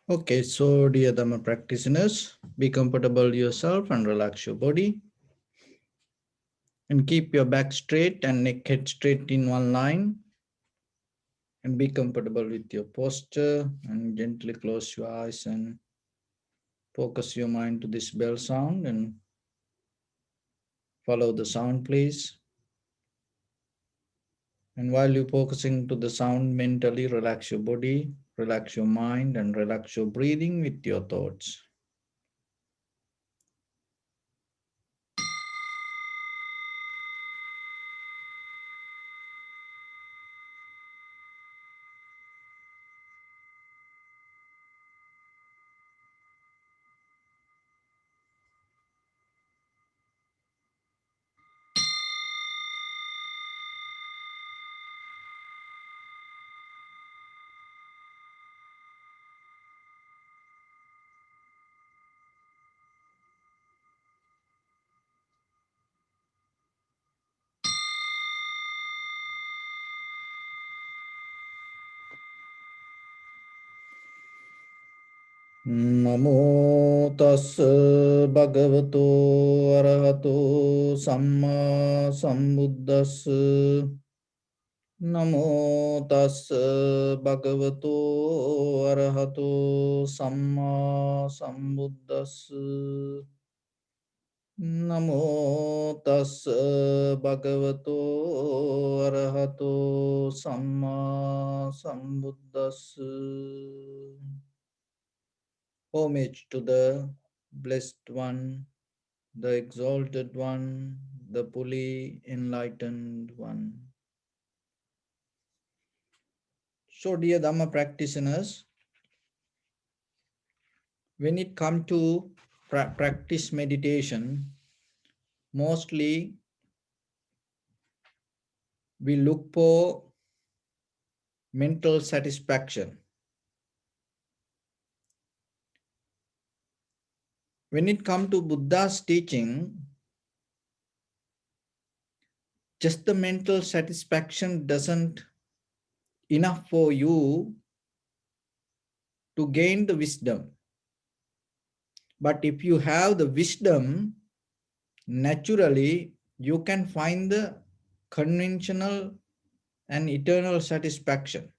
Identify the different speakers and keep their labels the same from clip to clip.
Speaker 1: Okay, so dear Dhamma practitioners, be comfortable yourself and relax your body. And keep your back straight and neck head straight in one line. And be comfortable with your posture and gently close your eyes and focus your mind to this bell sound and follow the sound, please. And while you're focusing to the sound mentally, relax your body, relax your mind, and relax your breathing with your thoughts. Namo tassa bhagavato arahato samma sambuddhassa. Namo tassa bhagavato arahato samma sambuddhassa. Namo tassa bhagavato arahato samma sambuddhassa. Homage to the Blessed One, the Exalted One, the fully enlightened One. So, dear Dhamma practitioners, when it comes to practice meditation, mostly we look for mental satisfaction. When it comes to Buddha's teaching, just the mental satisfaction doesn't enough for you to gain the wisdom. But if you have the wisdom, naturally you can find the conventional and eternal satisfaction.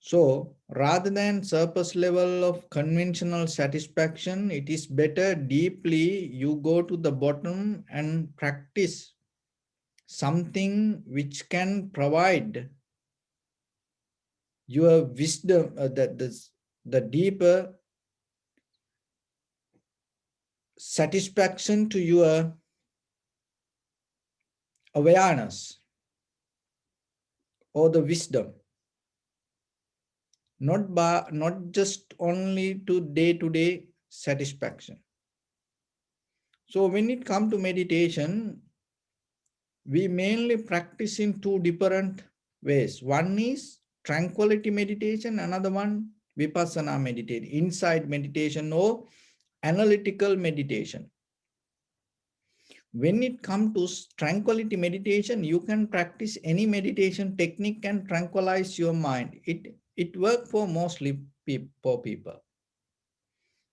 Speaker 1: So rather than surface level of conventional satisfaction, it is better deeply you go to the bottom and practice something which can provide your wisdom, the deeper satisfaction to your awareness or the wisdom, not just only to day satisfaction. So when it comes to meditation, we mainly practice in two different ways. One is tranquility meditation, another one vipassana meditation, insight meditation or analytical meditation. When it comes to tranquility meditation, you can practice any meditation technique and tranquilize your mind. It works for mostly for people.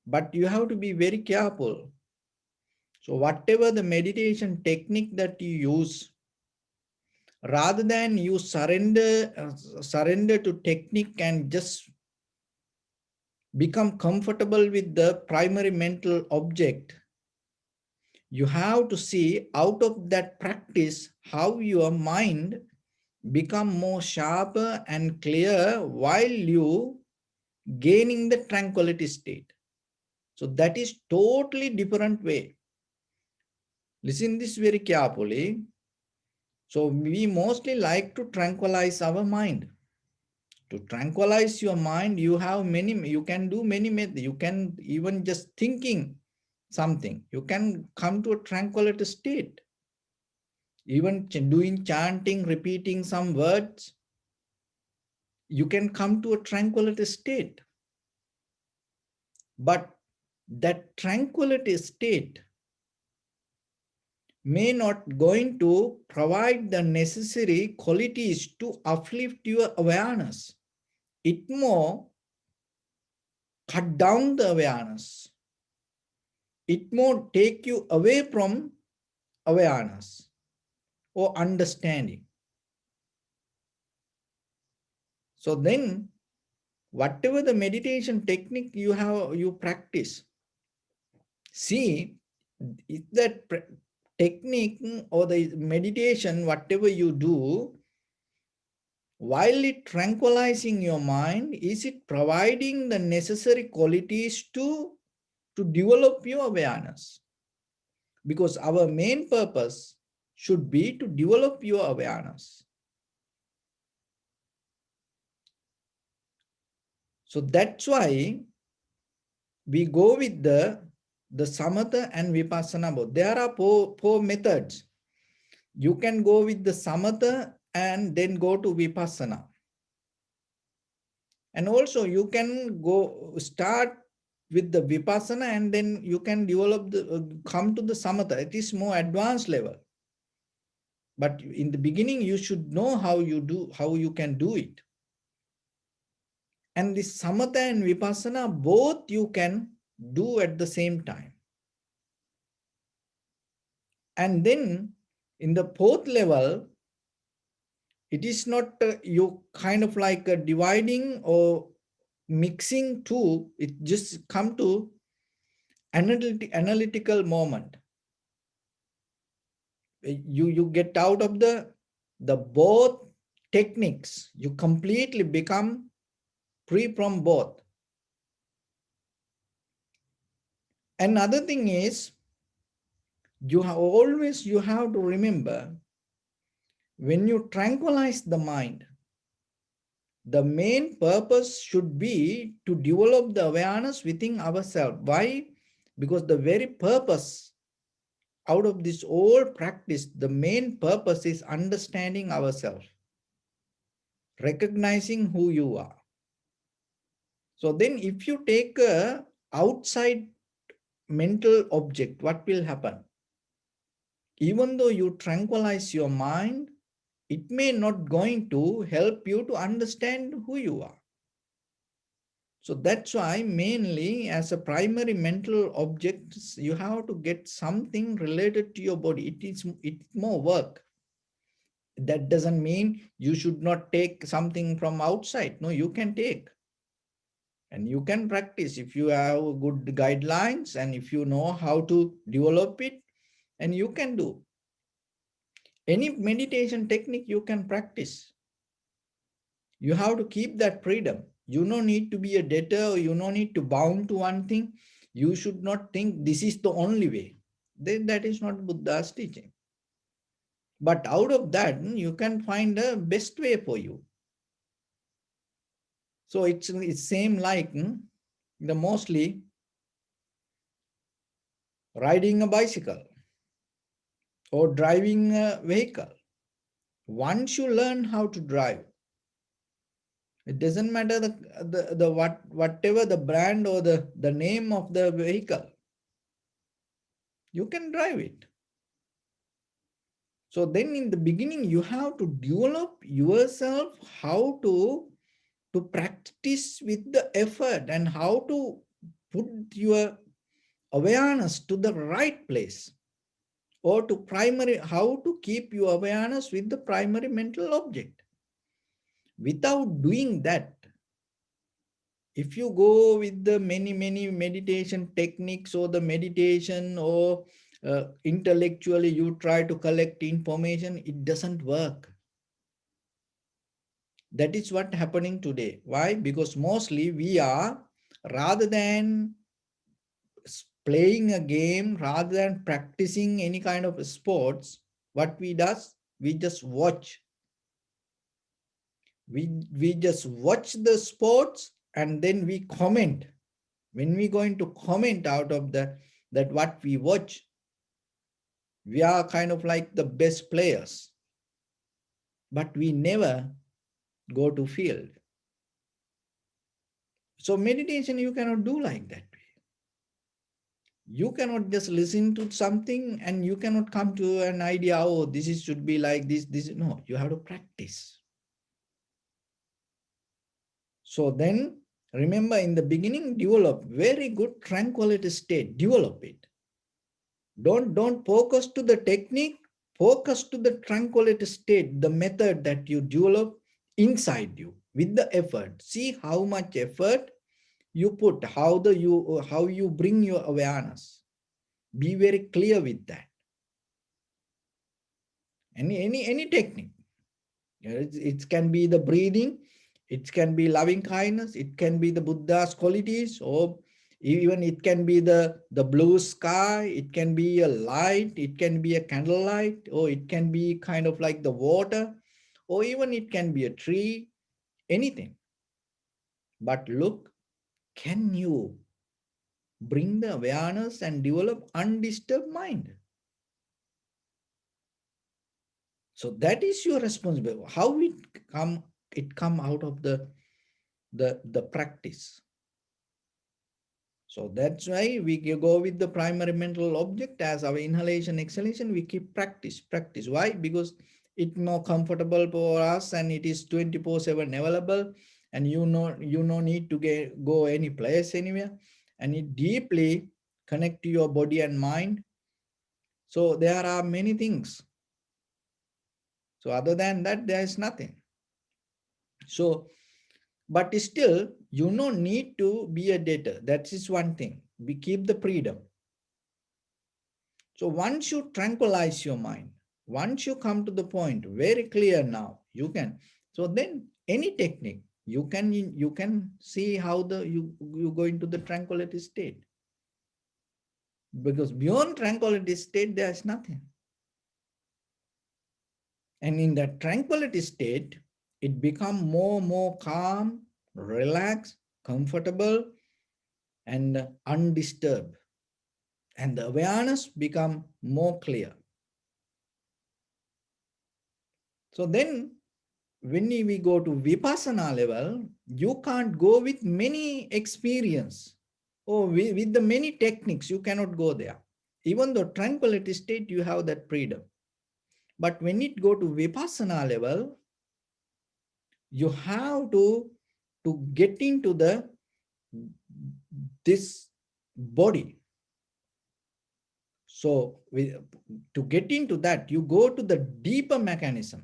Speaker 1: But you have to be very careful. So whatever the meditation technique that you use, rather than you surrender to technique and just become comfortable with the primary mental object, you have to see out of that practice how your mind become more sharper and clear while you gaining the tranquility state. So that is totally different way. Listen this very carefully. So we mostly like to tranquilize our mind. To tranquilize your mind, you can do many methods. You can even just thinking something. You can come to a tranquility state. Even doing chanting, repeating some words, you can come to a tranquility state. But that tranquility state may not going to provide the necessary qualities to uplift your awareness. It more cut down the awareness. It more take you away from awareness or understanding. So then, whatever the meditation technique you practice, see if that technique or the meditation, whatever you do, while it tranquilizing your mind, is it providing the necessary qualities to develop your awareness? Because our main purpose should be to develop your awareness. So that's why we go with the samatha and vipassana both. There are four methods. You can go with the samatha and then go to vipassana. And also you can go start with the vipassana and then you can develop come to the samatha. It is more advanced level. But in the beginning, you should know how you can do it. And this samatha and vipassana, both you can do at the same time. And then in the fourth level, it is not you kind of like dividing or mixing two, it just come to analytical moment. You get out of the both techniques, you completely become free from both. Another thing is, you have to remember, when you tranquilize the mind, the main purpose should be to develop the awareness within ourselves. Why? Because the very purpose out of this whole practice, the main purpose is understanding ourselves, recognizing who you are. So then if you take a outside mental object, what will happen? Even though you tranquilize your mind, it may not going to help you to understand who you are. So that's why mainly as a primary mental object, you have to get something related to your body. It's more work. That doesn't mean you should not take something from outside. No, you can take. And you can practice if you have good guidelines and if you know how to develop it, and you can do. Any meditation technique you can practice. You have to keep that freedom. You don't need to be a debtor, or you don't need to bound to one thing. You should not think this is the only way. That is not Buddha's teaching. But out of that, you can find a best way for you. So it's same like the mostly riding a bicycle or driving a vehicle. Once you learn how to drive, it doesn't matter whatever the brand or the name of the vehicle, you can drive it. So then in the beginning, you have to develop yourself how to practice with the effort and how to put your awareness to the right place, or to how to keep your awareness with the primary mental object. Without doing that, if you go with the many meditation techniques or the meditation or intellectually you try to collect information, it doesn't work. That is what happening today. Why? Because mostly we are, rather than playing a game, rather than practicing any kind of sports, what we does, we just watch. We just watch the sports and then we comment. When we going to comment out of that what we watch, we are kind of like the best players, but we never go to field. So meditation you cannot do like that. You cannot just listen to something and you cannot come to an idea, oh, should be like this. No, you have to practice. So then Remember, in the beginning, develop very good tranquility state, develop it. Don't focus to the technique, focus to the tranquility state, the method that you develop inside you with the effort. See how much effort you put, how you bring your awareness. Be very clear with that. Any technique. It can be the breathing, it can be loving kindness, it can be the Buddha's qualities, or even it can be the blue sky, it can be a light, it can be a candlelight, or it can be kind of like the water, or even it can be a tree, anything. But look, can you bring the awareness and develop undisturbed mind? So that is your responsibility. How it come out of the practice. So that's why we go with the primary mental object as our inhalation, exhalation. We keep practice. Why? Because it's more comfortable for us and it is 24/7 available, and you no need to go any place anywhere, and it deeply connect to your body and mind. So there are many things. So other than that, there is nothing. So, but still, you no need to be a debtor. That is one thing. We keep the freedom. So once you tranquilize your mind, once you come to the point very clear now, you can. So then any technique, you can see how you go into the tranquility state. Because beyond tranquility state, there's nothing. And in that tranquility state, it become more calm, relaxed, comfortable, and undisturbed. And the awareness become more clear. So then when we go to Vipassana level, you can't go with many experience or with the many techniques, you cannot go there. Even though tranquility state, you have that freedom. But when it go to Vipassana level, you have to get into this body. So to get into that, you go to the deeper mechanism.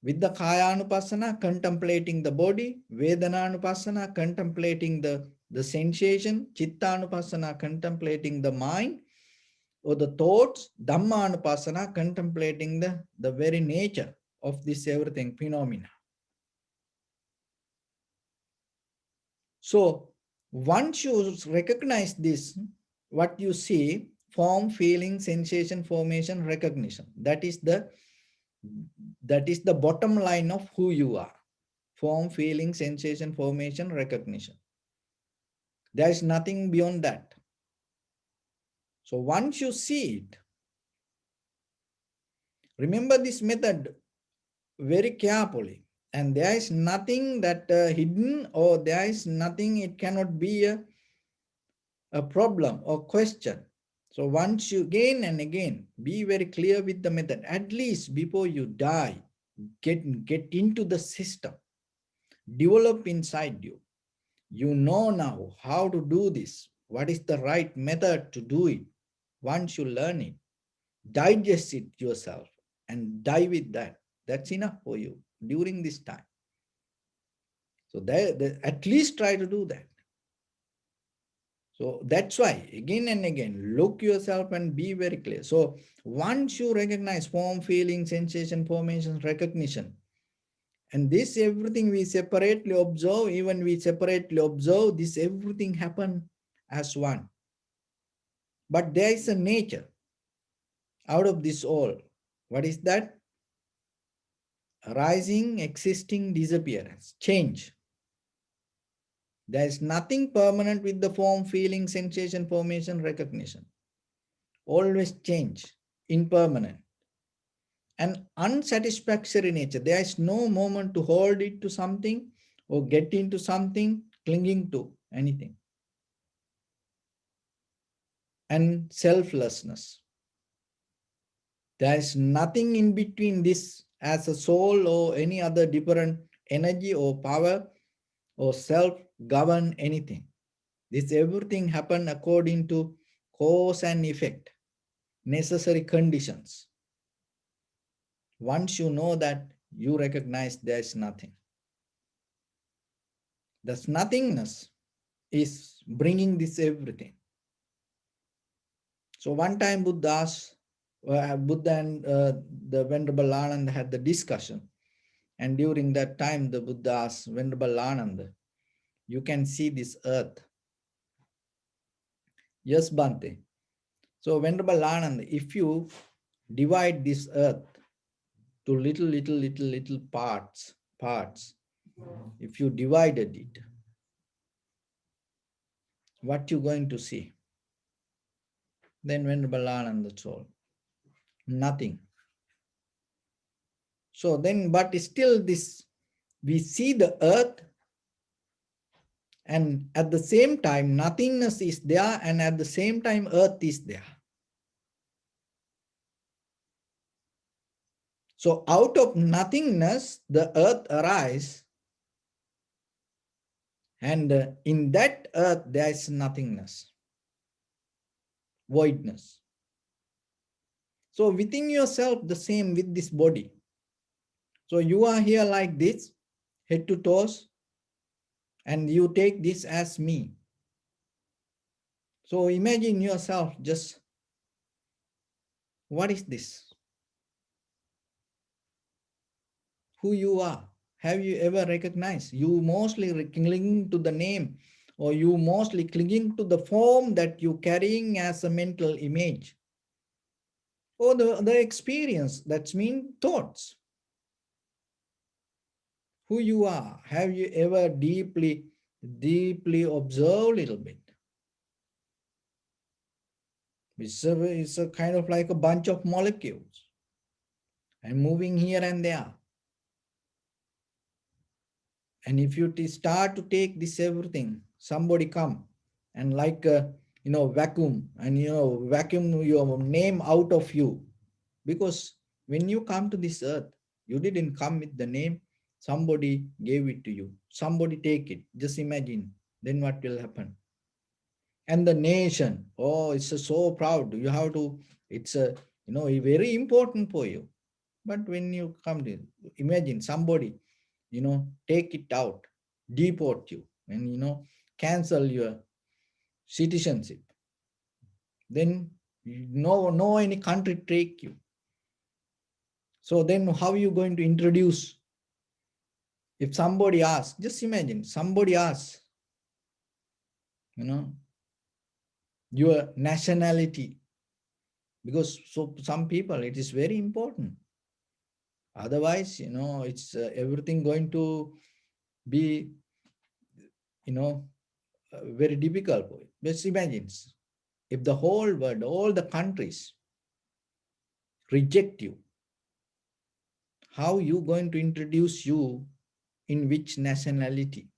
Speaker 1: With the Kaya-anupassana, contemplating the body, Vedana-anupassana, contemplating the sensation, Chitta-anupassana, contemplating the mind or the thoughts, Dhamma-anupassana, contemplating the very nature of this everything phenomena. So once you recognize this, what you see, form, feeling, sensation, formation, recognition, that is the bottom line of who you are. Form, feeling, sensation, formation, recognition. There is nothing beyond that. So once you see it, remember this method very carefully. And there is nothing that hidden, or there is nothing, it cannot be a problem or question. So once you again and again, be very clear with the method, at least before you die, get into the system, develop inside you. You know now how to do this. What is the right method to do it? Once you learn it, digest it yourself and die with that. That's enough for you during this time. So at least try to do that. So that's why again and again, look yourself and be very clear. So once you recognize form, feeling, sensation, formation, recognition, and this everything we separately observe, even we separately observe, this everything happen as one. But there is a nature out of this all. What is that? Arising, existing, disappearance, change. There is nothing permanent with the form, feeling, sensation, formation, recognition. Always change, impermanent. And unsatisfactory nature. There is no moment to hold it to something or get into something, clinging to anything. And selflessness. There is nothing in between this as a soul or any other different energy or power or self-govern anything. This everything happen according to cause and effect, necessary conditions. Once you know that, you recognize there is nothing. This nothingness is bringing this everything. So one time Buddha and the Venerable Ananda had the discussion. And during that time, the Buddha asked Venerable Ananda, you can see this earth. Yes, Bhante. So Venerable Ananda, if you divide this earth to little parts, if you divided it, what you going to see? Then Venerable Ananda told, nothing. So then, but still this, we see the earth, and at the same time, nothingness is there, and at the same time, earth is there. So out of nothingness, the earth arises, and in that earth, there is nothingness, voidness. So within yourself, the same with this body. So you are here like this, head to toes, and you take this as me. So imagine yourself just, what is this? Who you are? Have you ever recognized? You mostly clinging to the name, or you mostly clinging to the form that you carrying as a mental image, or the experience, that's mean thoughts. Who you are? Have you ever deeply observed a little bit? It's a kind of like a bunch of molecules and moving here and there. And if you start to take this everything, somebody come and like vacuum, and vacuum your name out of you. Because when you come to this earth, you didn't come with the name, somebody gave it to you, somebody take it. Just imagine, then what will happen? And the nation, oh, it's so proud, you have to, it's a very important for you. But when you come to, imagine somebody take it out, deport you, and cancel your citizenship, then no any country take you. So then how are you going to introduce? If somebody asks, just imagine somebody asks your nationality, because so some people it is very important. Otherwise, it's everything going to be very difficult for you. Just imagine if the whole world, all the countries reject you, how you going to introduce you in which nationality?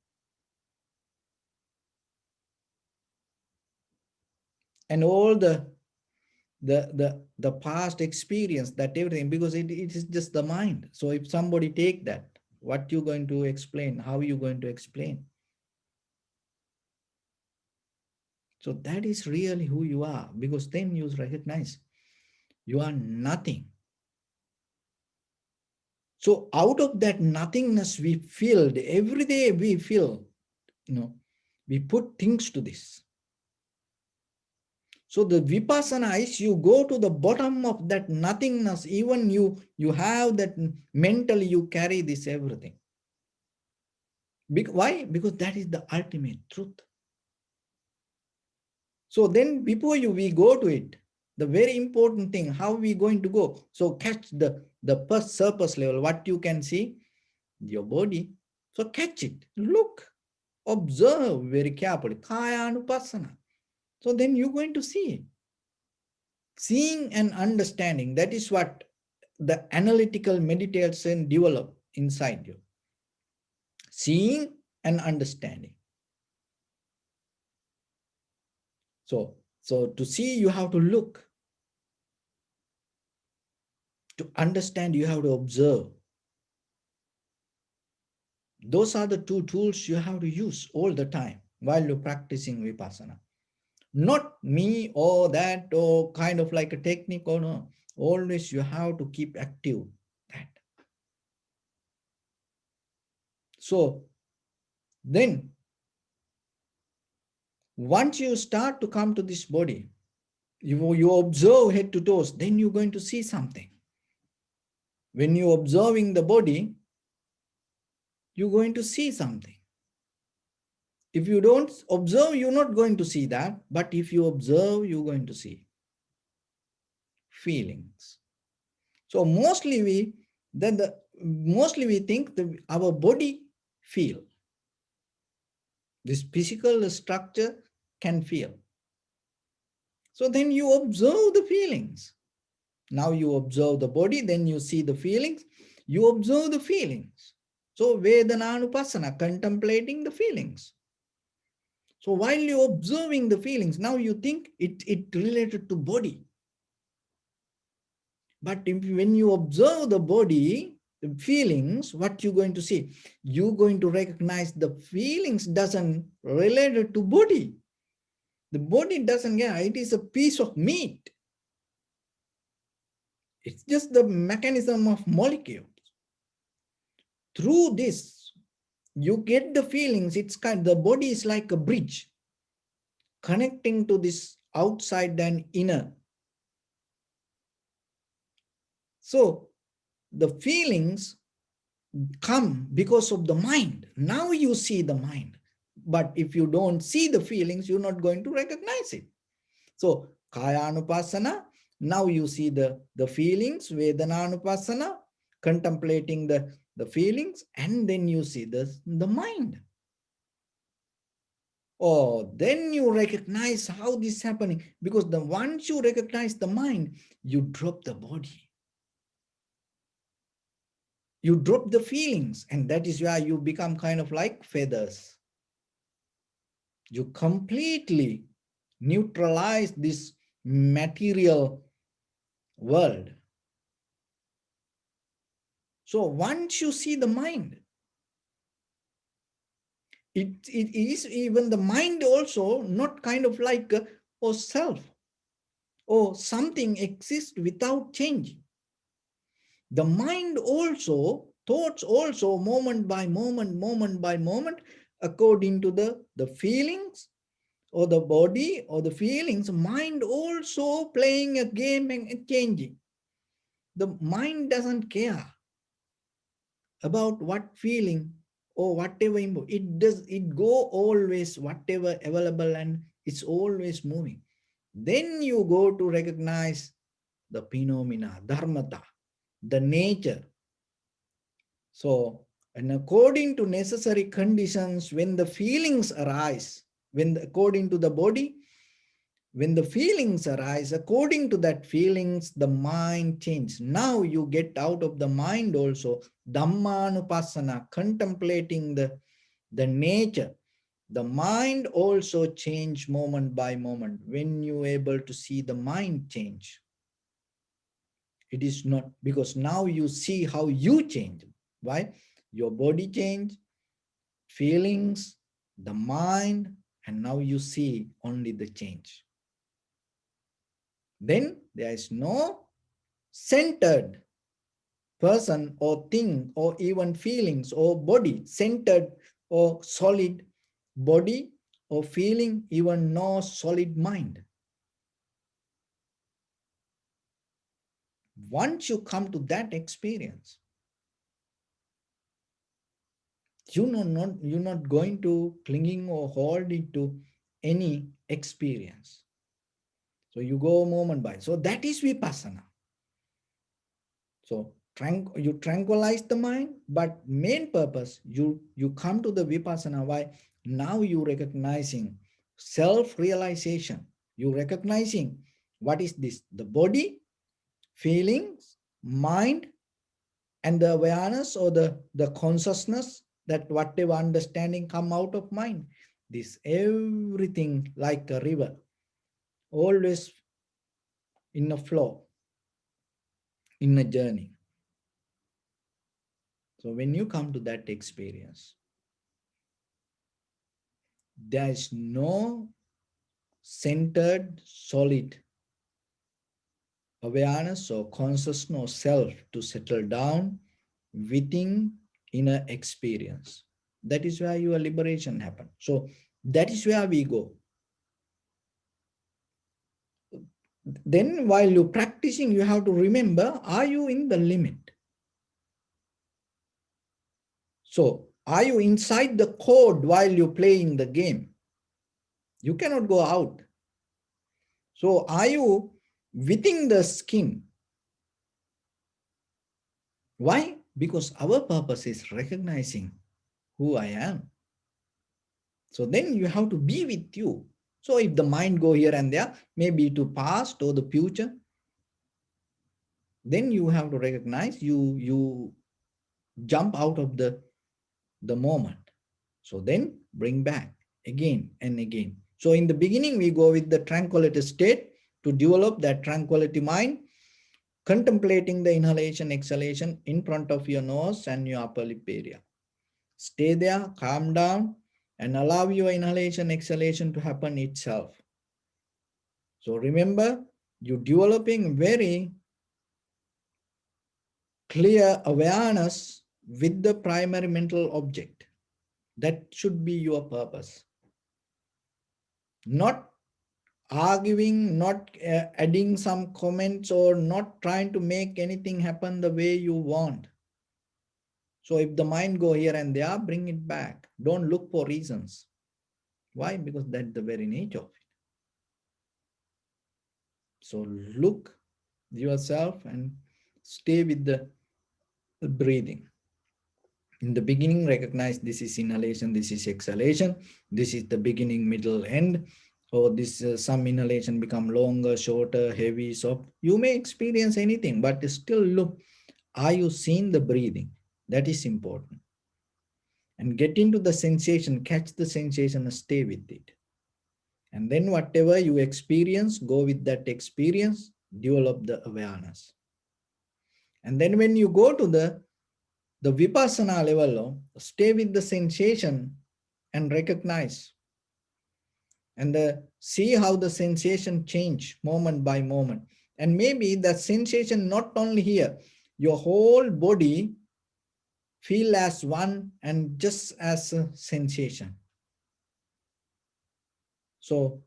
Speaker 1: And all the past experience, that everything, because it is just the mind. So if somebody take that, what you going to explain? How you going to explain? So that is really who you are, because then you recognize you are nothing. So out of that nothingness we feel, every day we feel, we put things to this. So the vipassana is you go to the bottom of that nothingness, even you have that mentally you carry this everything. Why? Because that is the ultimate truth. So then before we go to it, the very important thing, how we going to go? So catch the first surface level, what you can see, your body. So catch it, look, observe very carefully, kaya anupassana. So then you're going to see it. Seeing and understanding, that is what the analytical meditation develop inside you. Seeing and understanding. So to see, you have to look. To understand, you have to observe. Those are the two tools you have to use all the time while you're practicing Vipassana. Not me or that or kind of like a technique or no. Always you have to keep active that. So then once you start to come to this body, you observe head to toes, then you're going to see something. When you're observing the body, you're going to see something. If you don't observe, you're not going to see that. But if you observe, you're going to see feelings. So mostly we think that our body feel. This physical structure can feel. So then you observe the feelings. Now you observe the body, then you see the feelings. You observe the feelings. So Vedananupasana, contemplating the feelings. So while you're observing the feelings, now you think it related to body. But when you observe the body, the feelings, what you're going to see? You're going to recognize the feelings doesn't relate to body. The body doesn't get, it is a piece of meat. It's just the mechanism of molecules. Through this, you get the feelings. It's kind, the body is like a bridge connecting to this outside and inner. So the feelings come because of the mind. Now you see the mind. But if you don't see the feelings, you're not going to recognize it. So Kayanupasana, now you see the feelings, Vedananupasana, contemplating the feelings, and then you see the mind. Oh, then you recognize how this is happening. Because once you recognize the mind, you drop the body. You drop the feelings, and that is why you become kind of like feathers. You completely neutralize this material world. So once you see the mind, it is even the mind also not kind of like or self or something exists without changing. The mind also, thoughts also, moment by moment, according to the feelings or the body or the feelings, mind also playing a game and changing. The mind doesn't care about what feeling or whatever it does. It go always whatever available and it's always moving. Then you go to recognize the phenomena, dharmata, the nature. So, and according to necessary conditions, when the feelings arise, according to the body, when the feelings arise, according to that feelings, the mind changes. Now you get out of the mind also, Dhammanupassana, contemplating the nature. The mind also change moment by moment. When you able to see the mind change, it is not because now you see how you change. Why? Your body change, feelings, the mind, and now you see only the change. Then there is no centered person or thing or even feelings or body, centered or solid body or feeling, even no solid mind. Once you come to that experience, you're not going to clinging or hold into any experience. So you go moment by. So that is vipassana. So you tranquilize the mind, but main purpose, you come to the vipassana. Why? Now you recognizing self-realization. You recognizing what is this? The body, feelings, mind, and the awareness or the consciousness, that whatever understanding come out of mind. This everything like a river, always in a flow, in a journey. So when you come to that experience, there is no centered, solid awareness or consciousness or self to settle down within inner experience. That is where your liberation happens. So that is where we go. Then while you're practicing, you have to remember, are you in the limit? So are you inside the code while you're playing the game? You cannot go out. So are you within the skin? Why? Because our purpose is recognizing who I am. So then you have to be with you. So if the mind go here and there, maybe to past or the future, then you have to recognize you jump out of the moment. So then bring back again and again. So in the beginning, we go with the tranquility state to develop that tranquility mind, contemplating the inhalation, exhalation in front of your nose and your upper lip area. Stay there, calm down, and allow your inhalation, exhalation to happen itself. So remember, you're developing very clear awareness with the primary mental object. That should be your purpose. Not arguing, not adding some comments, or not trying to make anything happen the way you want. So if the mind go here and there, bring it back. Don't look for reasons. Why? Because that's the very nature of it. So look yourself and stay with the breathing. In the beginning, recognize this is inhalation, this is exhalation, this is the beginning, middle, end. Or this some inhalation become longer, shorter, heavy, soft. You may experience anything, but still look, are you seeing the breathing? That is important. And get into the sensation, catch the sensation and stay with it. And then whatever you experience, go with that experience, develop the awareness. And then when you go to the vipassana level, stay with the sensation and recognize. And see how the sensation change moment by moment. And maybe the sensation not only here, your whole body feel as one and just as a sensation. So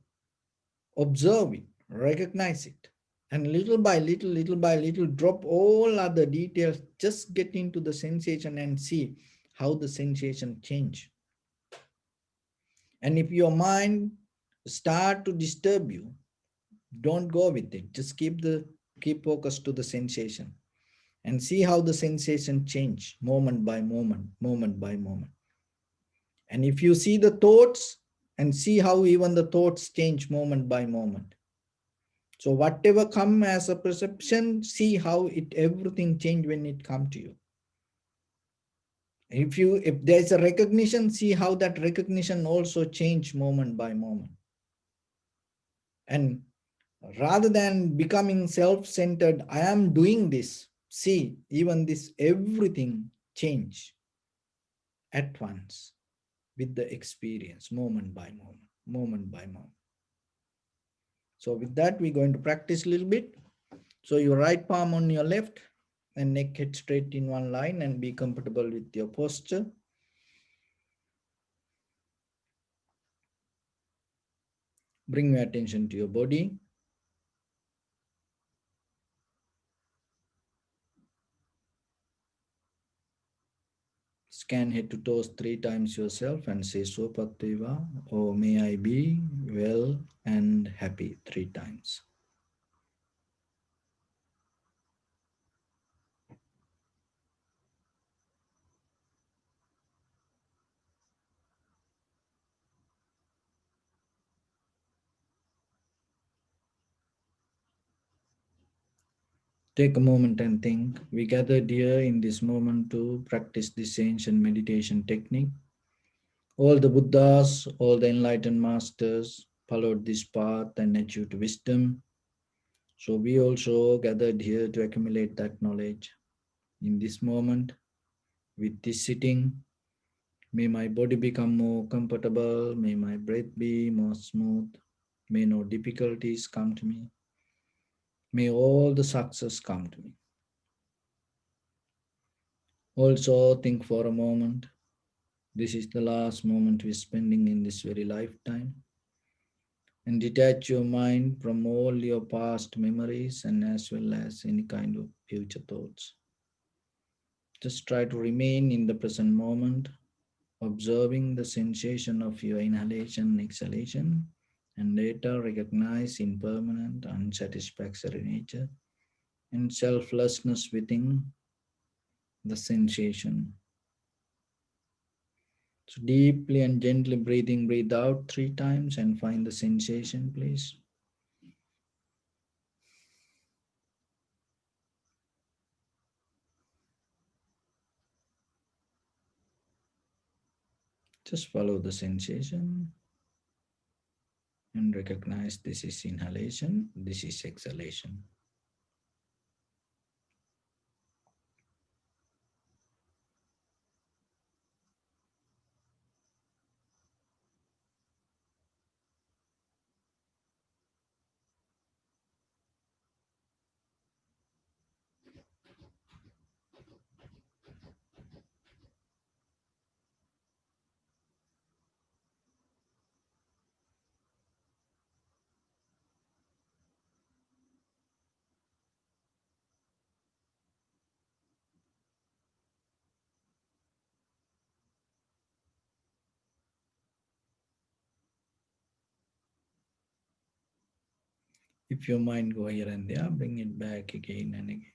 Speaker 1: observe it, recognize it, and little by little, drop all other details, just get into the sensation and see how the sensation change. And if your mind start to disturb you, don't go with it. Just keep focus to the sensation and see how the sensation change moment by moment, moment by moment. And if you see the thoughts and see how even the thoughts change moment by moment. So whatever come as a perception, see how it everything change when it come to you. If there's a recognition, see how that recognition also change moment by moment. And rather than becoming self-centered, I am doing this. See, even this everything change at once with the experience, moment by moment, moment by moment. So with that, we're going to practice a little bit. So your right palm on your left and neck head straight in one line and be comfortable with your posture. Bring your attention to your body. Scan head to toes 3 times yourself and say Sopativa, or may I be well and happy 3 times. Take a moment and think. We gathered here in this moment to practice this ancient meditation technique. All the Buddhas, all the enlightened masters followed this path and achieved wisdom. So we also gathered here to accumulate that knowledge. In this moment, With this sitting, may my body become more comfortable, may my breath be more smooth, may no difficulties come to me, may all the success come to me. Also, think for a moment. This is the last moment we're spending in this very lifetime. And detach your mind from all your past memories and as well as any kind of future thoughts. Just try to remain in the present moment, observing the sensation of your inhalation and exhalation, and later recognize impermanent, unsatisfactory nature and selflessness within the sensation. So deeply and gently breathing, breathe out 3 times and find the sensation, please. Just follow the sensation and recognize this is inhalation, this is exhalation. If your mind go here and there, bring it back again and again.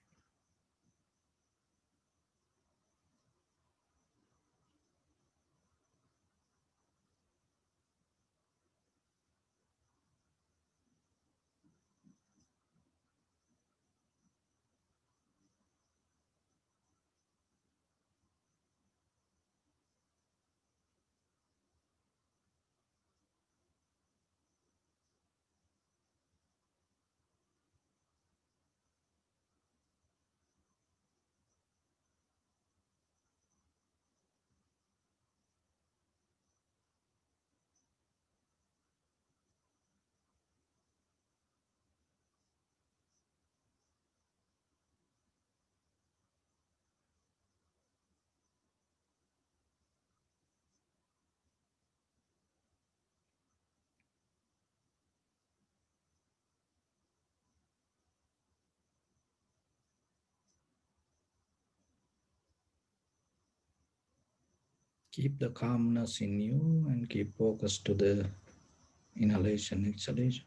Speaker 1: Keep the calmness in you and keep focus to the inhalation, exhalation.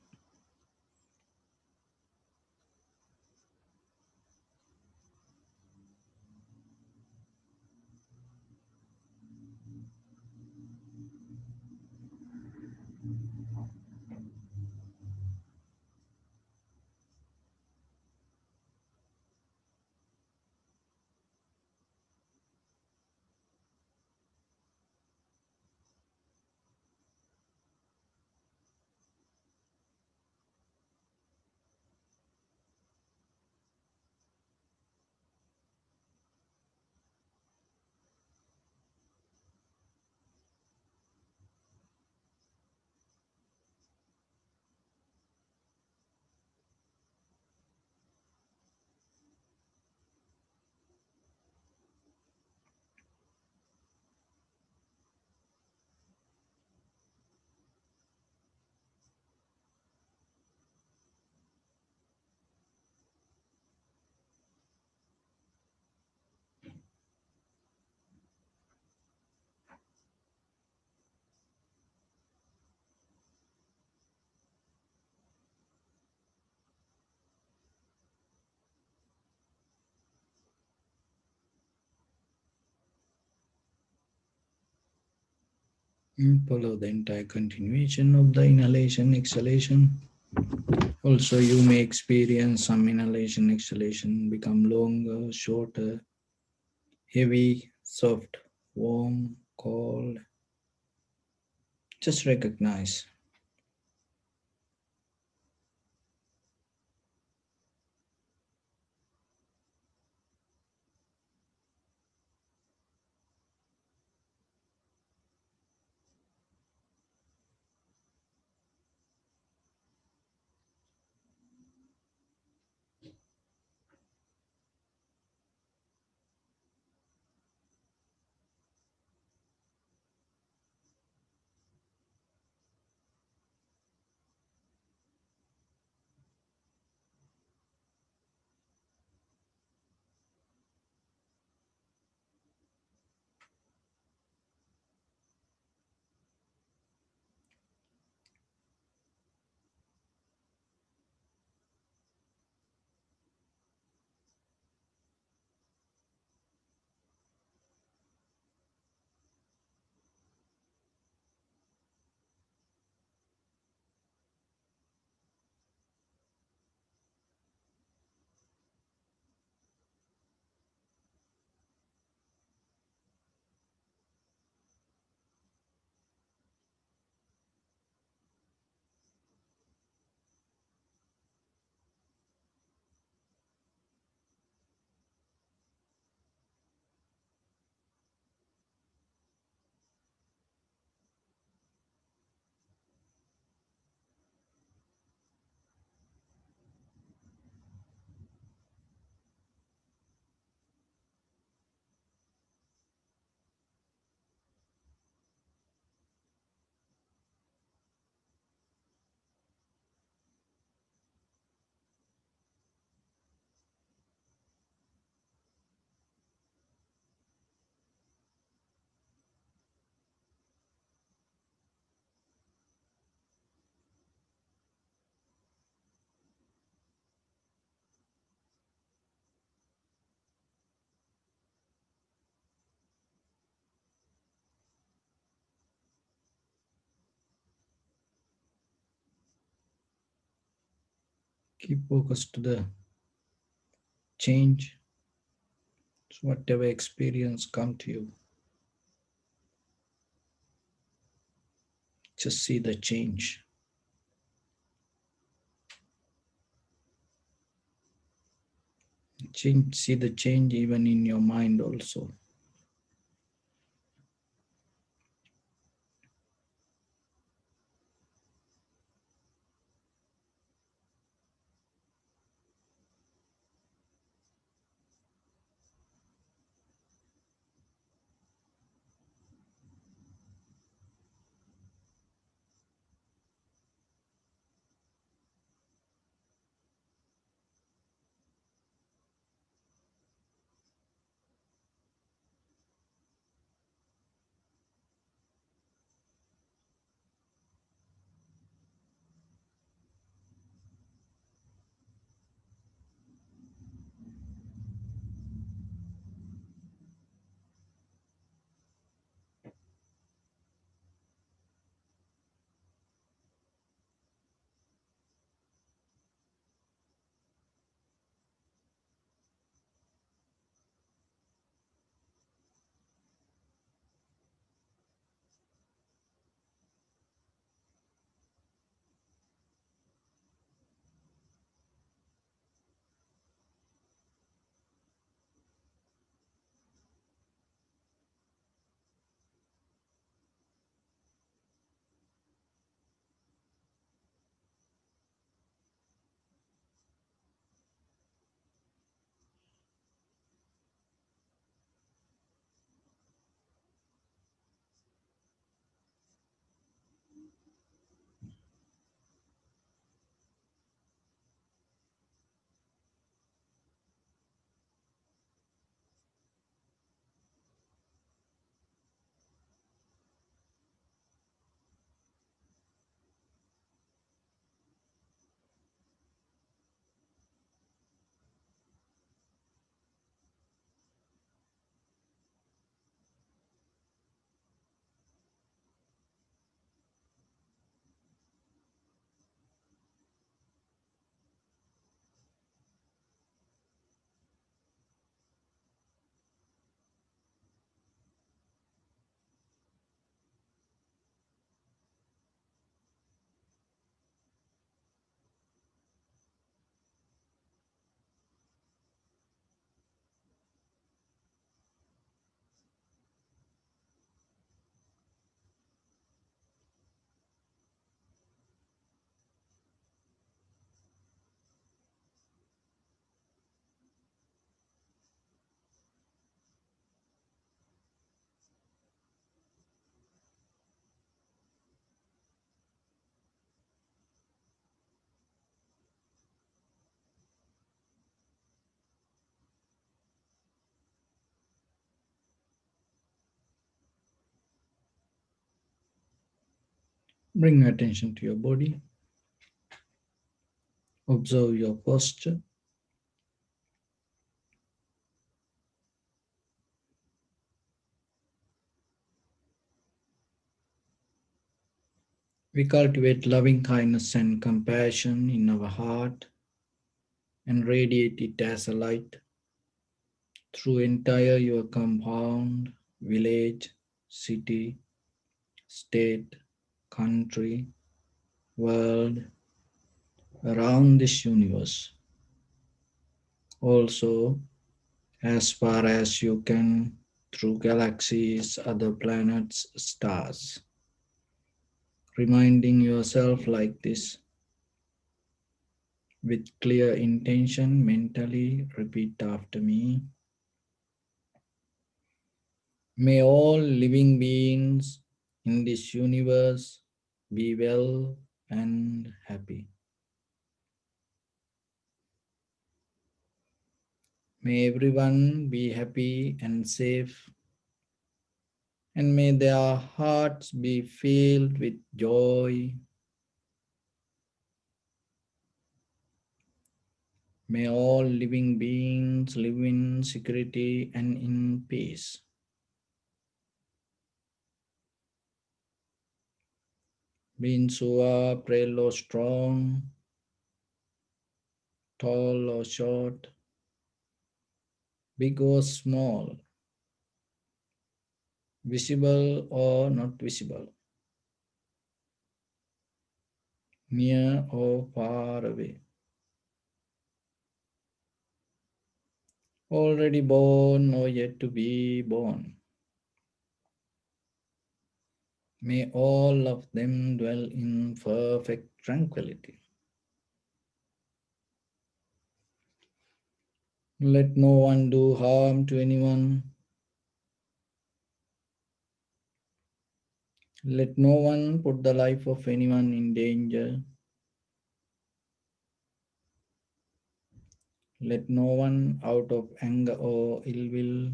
Speaker 1: And follow the entire continuation of the inhalation, exhalation. Also, you may experience some inhalation, exhalation become longer, shorter, heavy, soft, warm, cold. Just recognize. Keep focus to the change. So whatever experience come to you, just see the change. Change, see the change even in your mind also. Bring attention to your body. Observe your posture. We cultivate loving kindness and compassion in our heart and radiate it as a light through entire your compound, village, city, state, country, world, around this universe. Also, as far as you can, through galaxies, other planets, stars. Reminding yourself like this with clear intention, mentally repeat after me. May all living beings in this universe be well and happy. May everyone be happy and safe, and may their hearts be filled with joy. May all living beings live in security and in peace. Bin Binsua, Prelo strong, tall or short, big or small, visible or not visible, near or far away, already born or yet to be born. May all of them dwell in perfect tranquility. Let no one do harm to anyone. Let no one put the life of anyone in danger. Let no one, out of anger or ill will,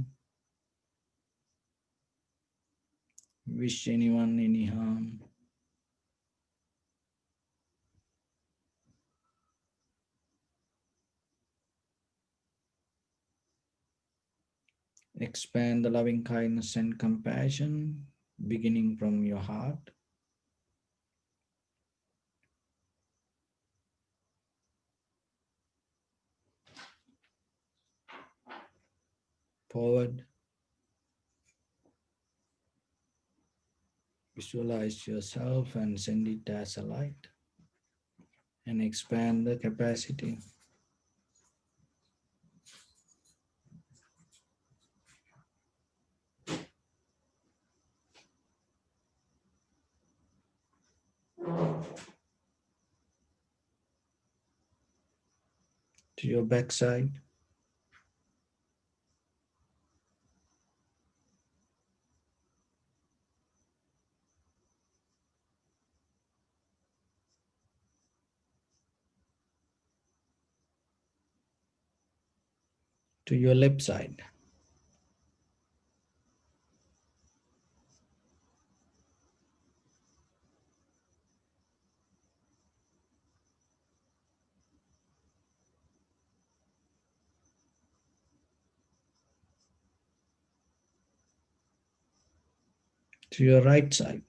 Speaker 1: wish anyone any harm. Expand the loving kindness and compassion beginning from your heart, forward. Visualize yourself and send it as a light and expand the capacity. To your backside, to your left side, to your right side,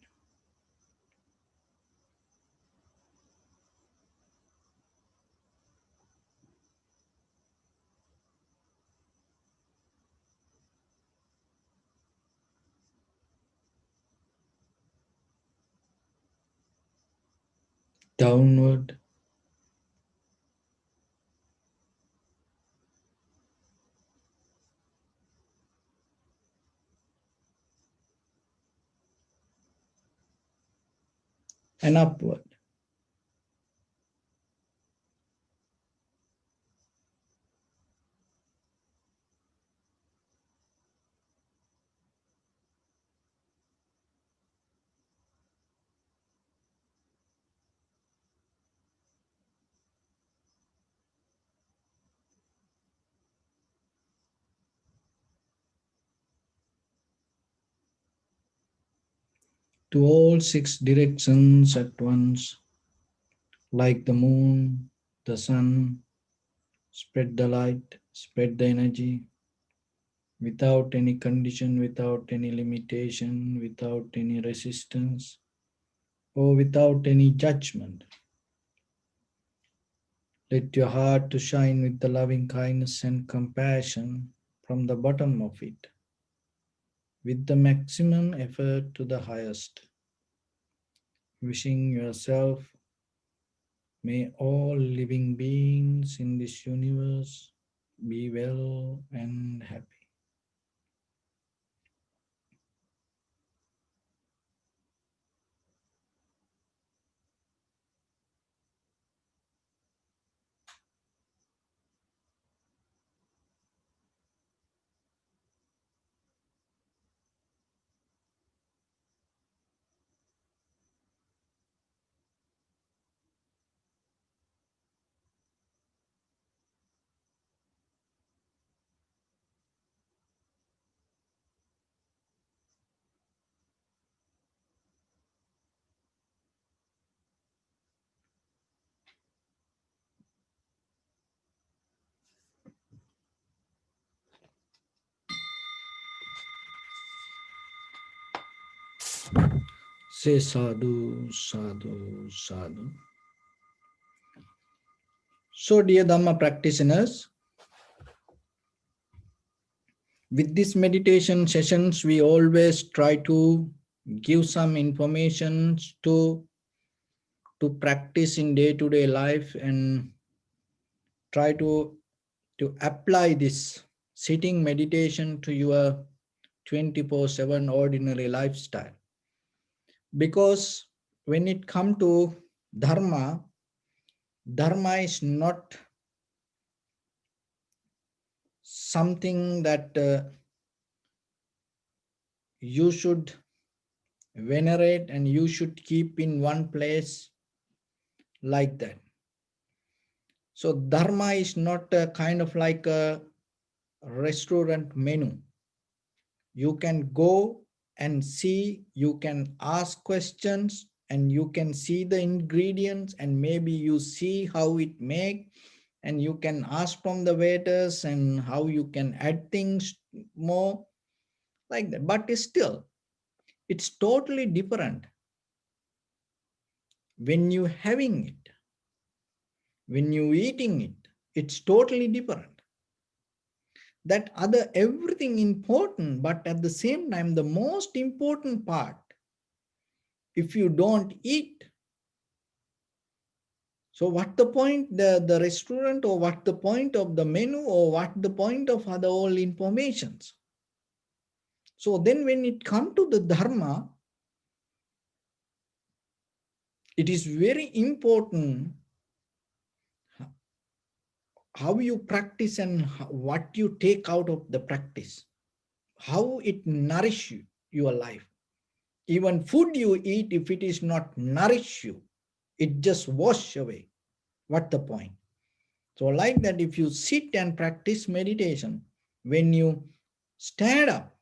Speaker 1: downward, and upward. To all six directions at once, like the moon, the sun, spread the light, spread the energy, without any condition, without any limitation, without any resistance, or without any judgment. Let your heart to shine with the loving kindness and compassion from the bottom of it, with the maximum effort to the highest. Wishing yourself, may all living beings in this universe be well and happy. Say sadhu, sadhu, sadhu. So, dear Dhamma practitioners, with these meditation sessions, we always try to give some information to practice in day-to-day life and try to apply this sitting meditation to your 24/7 ordinary lifestyle. Because when it comes to dharma, dharma is not something that you should venerate and you should keep in one place like that. So dharma is not a kind of like a restaurant menu. You can go and see, you can ask questions and you can see the ingredients and maybe you see how it make, and you can ask from the waiters and how you can add things more like that. But still, it's totally different when you having it, when you eating it, it's totally different. That other everything important, but at the same time, the most important part, if you don't eat, so what the point the restaurant, or what the point of the menu, or what the point of other all informations? So then when it come to the dharma, it is very important how you practice and what you take out of the practice, how it nourish your life. Even food you eat, if it is not nourish you, it just wash away. What the point? So like that, if you sit and practice meditation, when you stand up,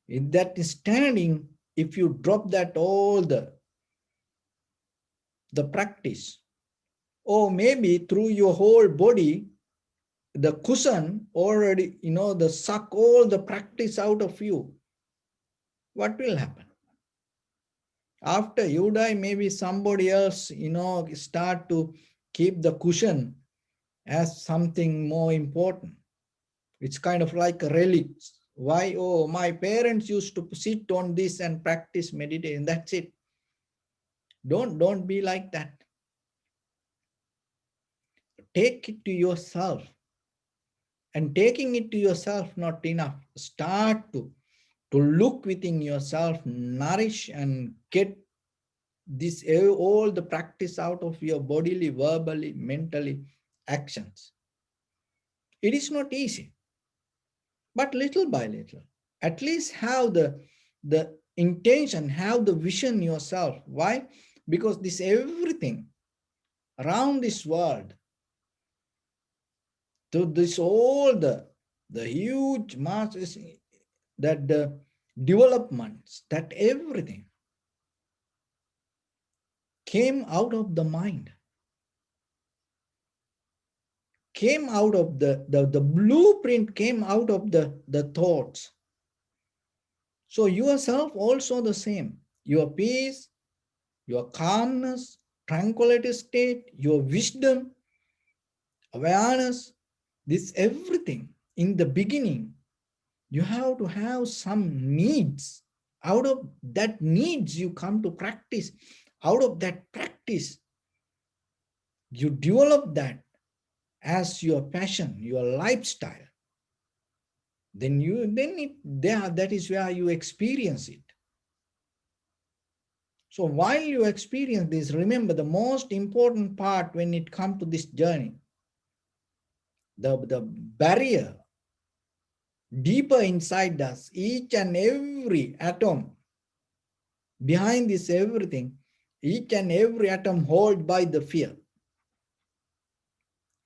Speaker 1: in that standing, if you drop that all the practice, or maybe through your whole body, the cushion already, the suck all the practice out of you, what will happen? After you die, maybe somebody else, start to keep the cushion as something more important. It's kind of like a relic. Why? Oh, my parents used to sit on this and practice meditation. That's it. Don't be like that. Take it to yourself. And taking it to yourself not enough. Start to look within yourself, nourish and get this all the practice out of your bodily, verbally, mentally actions. It is not easy, but little by little, at least have the intention, have the vision yourself. Why? Because this everything around this world, to this all the huge masses, that the developments, that everything came out of the mind, came out of the blueprint, came out of the thoughts. So yourself also the same. Your peace, your calmness, tranquility state, your wisdom, awareness, this everything in the beginning, you have to have some needs. Out of that needs, you come to practice. Out of that practice, you develop that as your passion, your lifestyle. That is where you experience it. So while you experience this, remember the most important part when it comes to this journey, the barrier deeper inside us, each and every atom behind this everything, each and every atom held by the fear.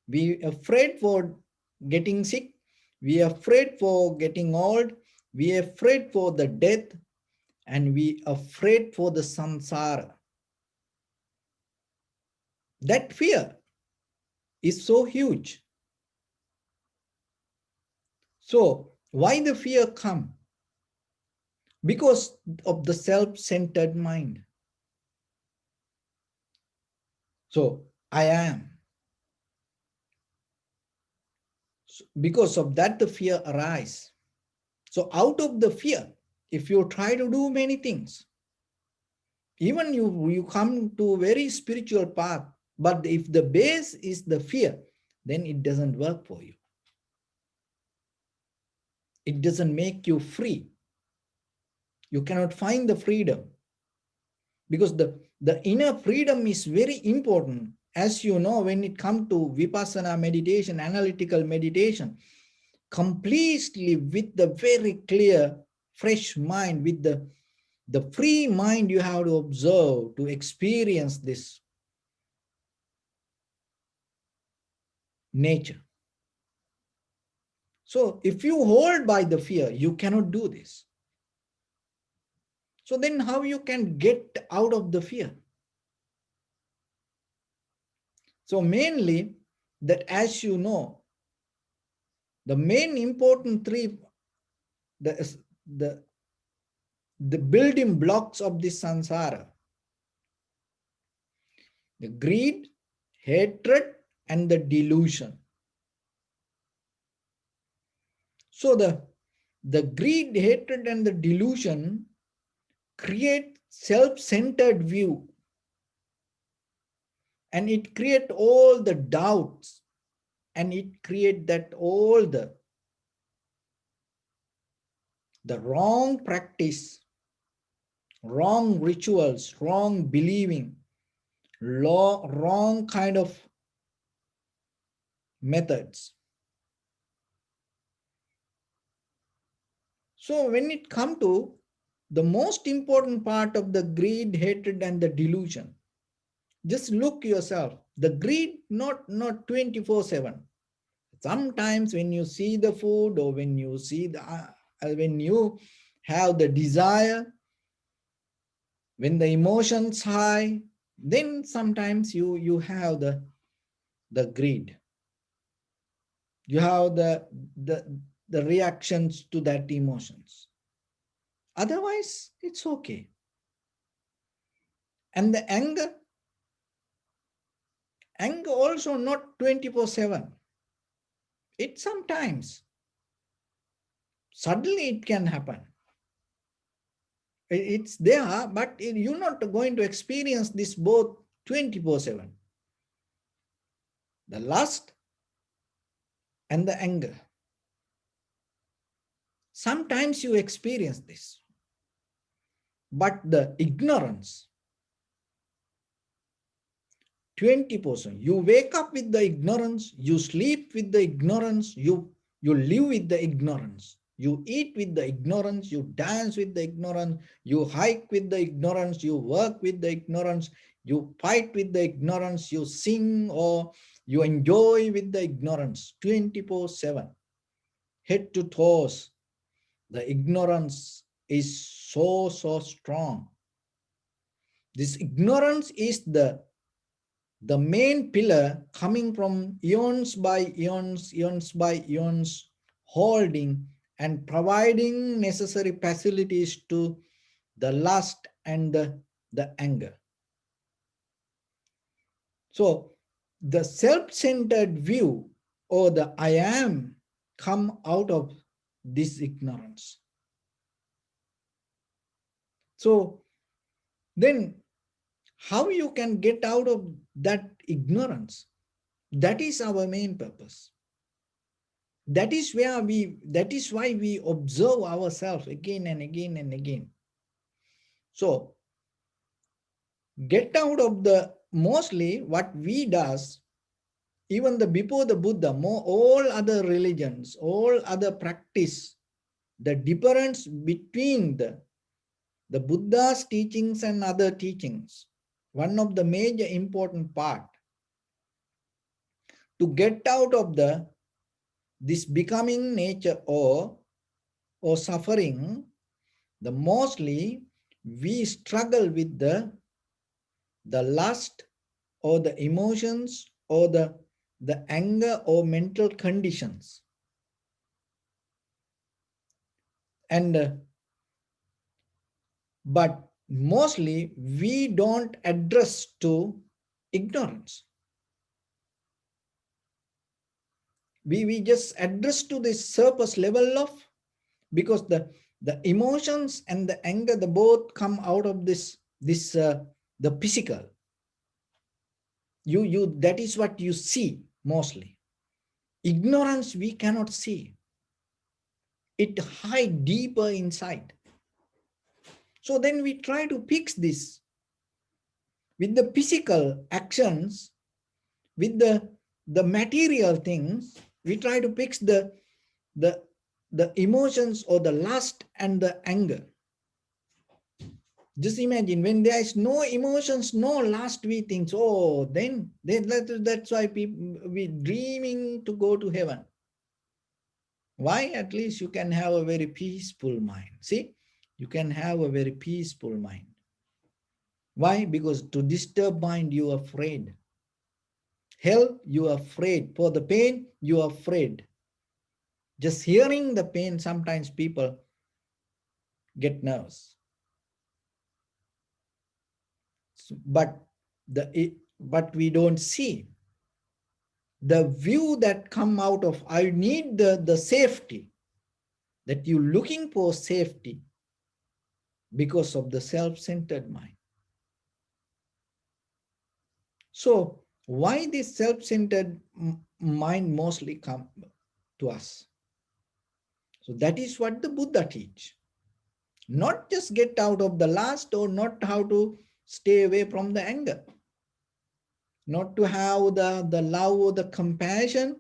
Speaker 1: We afraid for getting sick, we are afraid for getting old, we are afraid for the death, and we are afraid for the samsara. That fear is so huge. So why the fear come? Because of the self-centered mind. So I am. Because of that, the fear arises. So out of the fear, if you try to do many things, even you come to a very spiritual path, but if the base is the fear, then it doesn't work for you. It doesn't make you free. You cannot find the freedom, because the inner freedom is very important. As you know, when it comes to vipassana meditation, analytical meditation, completely with the very clear, fresh mind, with the free mind, you have to observe, to experience this nature. So if you hold by the fear, you cannot do this. So then how you can get out of the fear? So mainly that, as you know, the main important three, the, the, the building blocks of this samsara, the greed, hatred, and the delusion. So the greed, hatred, and the delusion create self-centered view, and it create all the doubts, and it create that all the wrong practice, wrong rituals, wrong believing, wrong kind of methods. So when it come to the most important part of the greed, hatred, and the delusion, just look yourself. The greed, not 24/7. Sometimes when you see the food, or when you see when you have the desire, when the emotions high, then sometimes you have the greed. You have the the reactions to that emotions. Otherwise, it's okay. And the anger also not 24/7. It sometimes, suddenly it can happen. It's there, but you're not going to experience this both 24/7. The lust and the anger. Sometimes you experience this, but the ignorance, 20%. You wake up with the ignorance, you sleep with the ignorance, you live with the ignorance. You eat with the ignorance, you dance with the ignorance, you hike with the ignorance, you work with the ignorance, you fight with the ignorance, you sing or you enjoy with the ignorance, 24/7. Head to toes, the ignorance is so strong. This ignorance is the main pillar, coming from eons by eons, eons by eons, holding and providing necessary facilities to the lust and the anger. So the self-centered view, or the I am, come out of this ignorance. So then how you can get out of that ignorance? That is our main purpose. That is why we observe ourselves again and again and again. So get out of the, mostly what we does, even before the Buddha, all other religions, all other practice, the difference between the Buddha's teachings and other teachings, one of the major important part to get out of this becoming nature or suffering, the mostly we struggle with the lust or the emotions or the anger or mental conditions. And but mostly we don't address to ignorance. We just address to this surface level of, because the emotions and the anger, the both come out of the physical. That is what you see mostly. Ignorance we cannot see. It hides deeper inside. So then we try to fix this with the physical actions, with the material things. We try to fix the the emotions or the lust and the anger. Just imagine when there is no emotions, no lust, we think, oh, then that's why we dreaming to go to heaven. Why? At least you can have a very peaceful mind. See, you can have a very peaceful mind. Why? Because to disturb mind, you are afraid. Hell, you are afraid. For the pain, you are afraid. Just hearing the pain, sometimes people get nervous. But we don't see the view that come out of, I need the safety, that you looking for safety because of the self-centered mind. So why this self-centered mind mostly come to us? So that is what the Buddha teach. Not just get out of the lust, or not how to stay away from the anger, not to have the love or the compassion,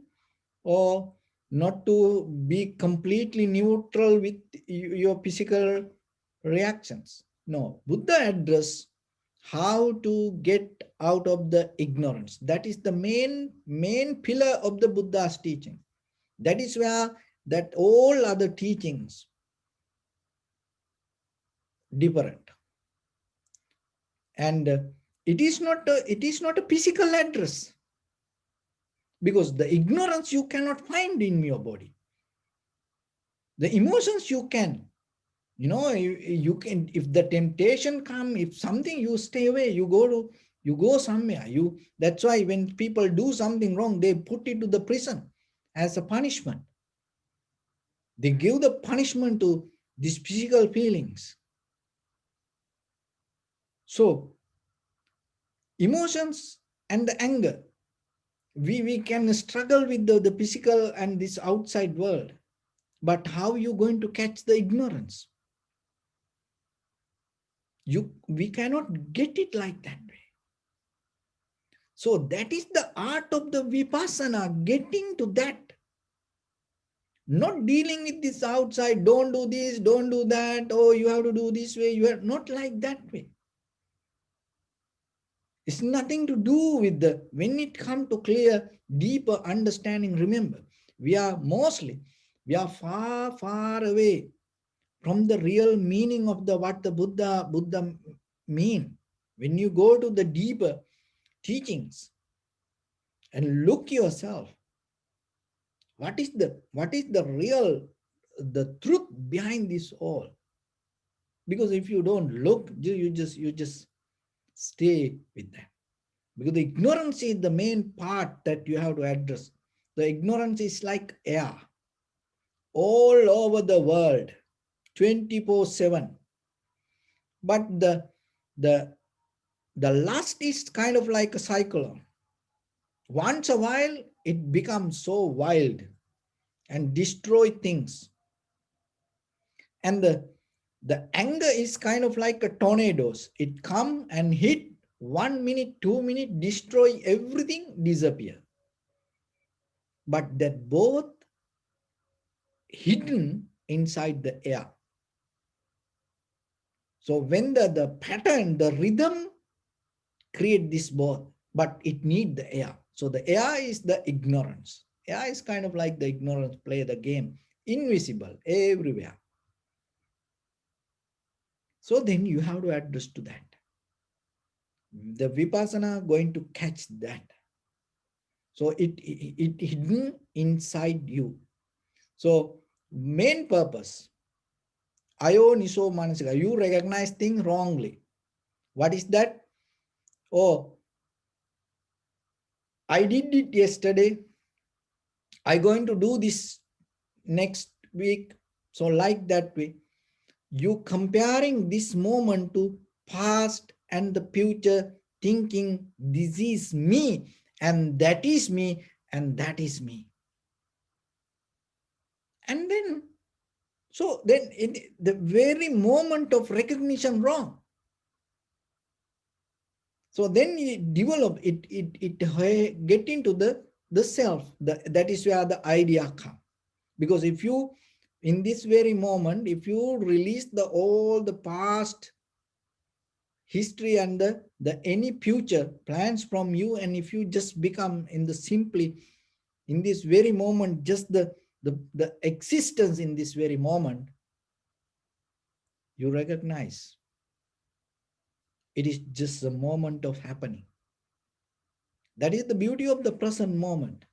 Speaker 1: or not to be completely neutral with your physical reactions. No, Buddha address how to get out of the ignorance. That is the main pillar of the Buddha's teaching. That is where that all other teachings different. And it is not a physical address, because the ignorance you cannot find in your body. The emotions you can, you can, if the temptation come, if something, you stay away, you go somewhere. That's why when people do something wrong, they put it to the prison as a punishment. They give the punishment to these physical feelings. So emotions and the anger, we can struggle with the physical and this outside world, but how you going to catch the ignorance? We cannot get it like that way. So that is the art of the vipassana, getting to that. Not dealing with this outside, don't do this, don't do that, oh, you have to do this way, you are not like that way. It's nothing to do with when it comes to clear, deeper understanding, remember, we are far, far away from the real meaning of what the Buddha mean. When you go to the deeper teachings and look yourself, what is the real, the truth behind this all? Because if you don't look, you just stay with that. Because the ignorance is the main part that you have to address. The ignorance is like air all over the world, 24/7. But the lust is kind of like a cyclone. Once a while, it becomes so wild and destroy things. And the anger is kind of like a tornadoes. It come and hit 1 minute, 2 minutes, destroy everything, disappear. But that both hidden inside the air. So when the pattern, the rhythm create this both, but it need the air. So the air is the ignorance. Air is kind of like the ignorance, play the game, invisible everywhere. So then you have to address to that. The vipassana going to catch that. So it hidden inside you. So main purpose, ayo niso manasika, you recognize things wrongly. What is that? Oh, I did it yesterday. I'm going to do this next week. So like that way, you comparing this moment to past and the future, thinking this is me and that is me and that is me. And then, so then in the very moment of recognition wrong. So then it develop, it get into the self, that is where the idea come. Because if you, in this very moment, if you release all the past history and the any future plans from you, and if you just become in the simply in this very moment, just the existence in this very moment, you recognize it is just a moment of happening. That is the beauty of the present moment.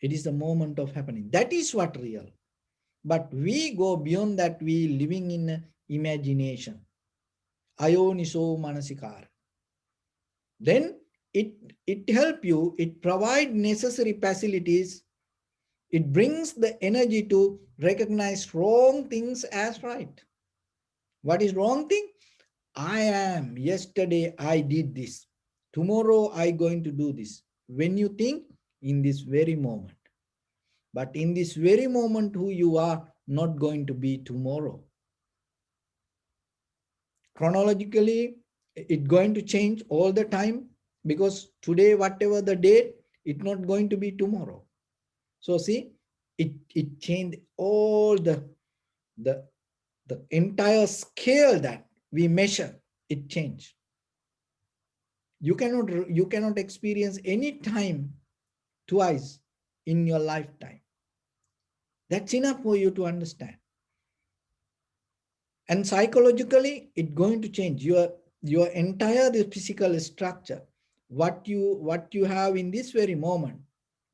Speaker 1: It is the moment of happening. That is what real. But we go beyond that. We living in imagination. Ayoniso manasikar. Then it help you. It provide necessary facilities. It brings the energy to recognize wrong things as right. What is wrong thing? I am. Yesterday I did this. Tomorrow I going to do this. When you think in this very moment. But in this very moment, who you are not going to be tomorrow. Chronologically, it's going to change all the time, because today, whatever the date, it's not going to be tomorrow. So see, it changed all the, the entire scale that we measure, it changed. You cannot experience any time twice in your lifetime. That's enough for you to understand. And psychologically, it's going to change your entire the physical structure. What you have in this very moment,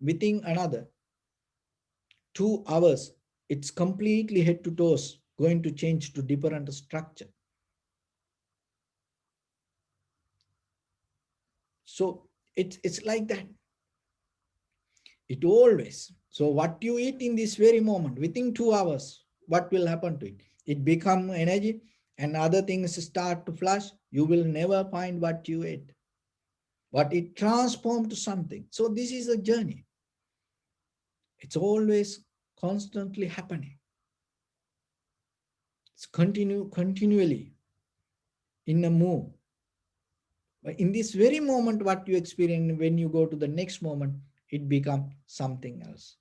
Speaker 1: within another 2 hours, it's completely head to toes going to change to different structure. So it's like that. It always. So what you eat in this very moment, within 2 hours, what will happen to it? It become energy, and other things start to flash. You will never find what you ate, but it transformed to something. So this is a journey. It's always constantly happening. It's continually in a move. But in this very moment, what you experience, when you go to the next moment, it becomes something else.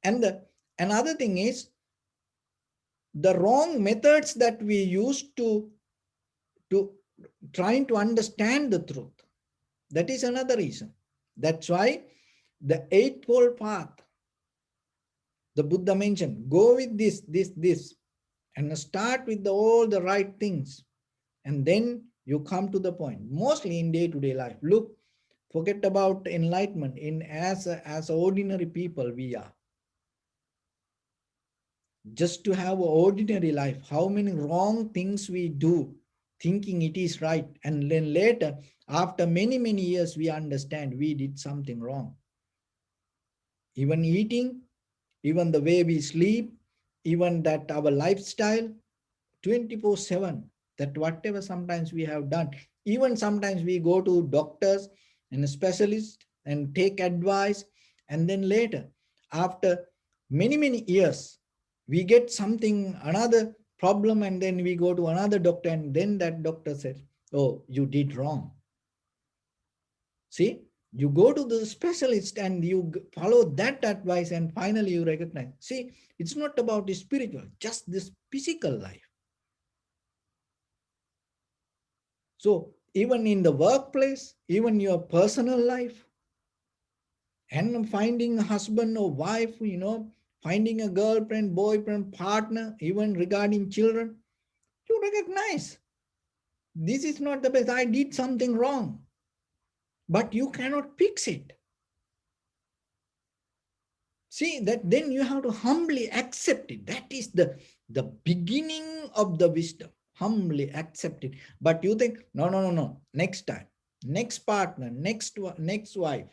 Speaker 1: And another thing is the wrong methods that we use to trying to understand the truth. That is another reason. That's why the Eightfold Path, the Buddha mentioned, go with this, and start with all the right things. And then you come to the point, mostly in day-to-day life. Look, forget about enlightenment. As ordinary people we are. Just to have an ordinary life, how many wrong things we do, thinking it is right. And then later, after many years, we understand we did something wrong. Even eating, even the way we sleep, even that our lifestyle, 24/7, that whatever sometimes we have done, even sometimes we go to doctors and specialists and take advice, and then later, after many years, we get something, another problem, and then we go to another doctor, and then that doctor says, oh, you did wrong. See, you go to the specialist and you follow that advice, and finally you recognize. See, it's not about the spiritual, just this physical life. So even in the workplace, even your personal life, and finding a husband or wife, finding a girlfriend, boyfriend, partner, even regarding children, you recognize this is not the best. I did something wrong, but you cannot fix it. See, that then you have to humbly accept it. That is the beginning of the wisdom. Humbly accept it. But you think, no, next time, next partner, next wife,